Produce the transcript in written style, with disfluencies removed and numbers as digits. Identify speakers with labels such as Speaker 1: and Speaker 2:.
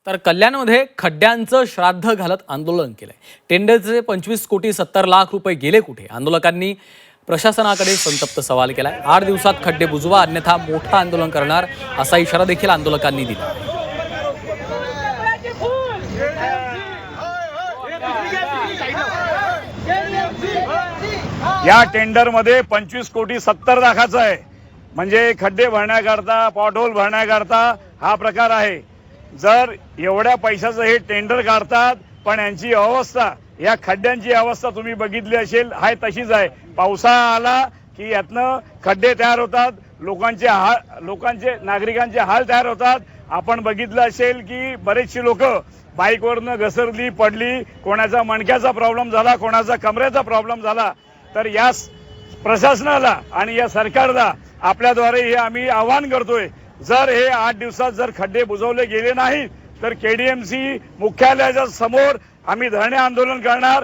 Speaker 1: तर कल्याणमध्ये खड्ड्यांचं श्राद्ध घालत आंदोलन केलंय। टेंडरचे 25 कोटी 70 लाख रुपये गेले कुठे? आंदोलकांनी प्रशासनाकडे संतप्त सवाल केलाय। 8 दिवसात खड्डे बुजवा, अन्यथा मोठं आंदोलन करणार असा इशारा देखील आंदोलकांनी दिला।
Speaker 2: या टेंडर मध्ये 25 कोटी 70 लाखाचा आहे, म्हणजे खड्डे भरण्याकरता, पॉटहोल भरण्याकरता हा प्रकार आहे। जर एवढ्या पैशाचं हे टेंडर काढतात, पण यांची अवस्था, या खड्ड्यांची अवस्था तुम्ही बघितली असेल, हाय तशीच आहे। पावसाळा आला की यातनं खड्डे तयार होतात, लोकांचे नागरिकांचे हाल तयार होतात। आपण बघितलं असेल की बरेचशी लोक बाईकवरनं घसरली, पडली, कोणाचा मणक्याचा प्रॉब्लेम झाला, कोणाचा कमरेचा प्रॉब्लेम झाला। तर या प्रशासनाला आणि या सरकारला आपल्याद्वारे हे आम्ही आवाहन करतोय, जर हे 8 दिवसात जर खड्डे बुजवले गेले नाही तर केडीएमसी मुख्यालयाच्या समोर आम्ही धरणे आंदोलन करणार।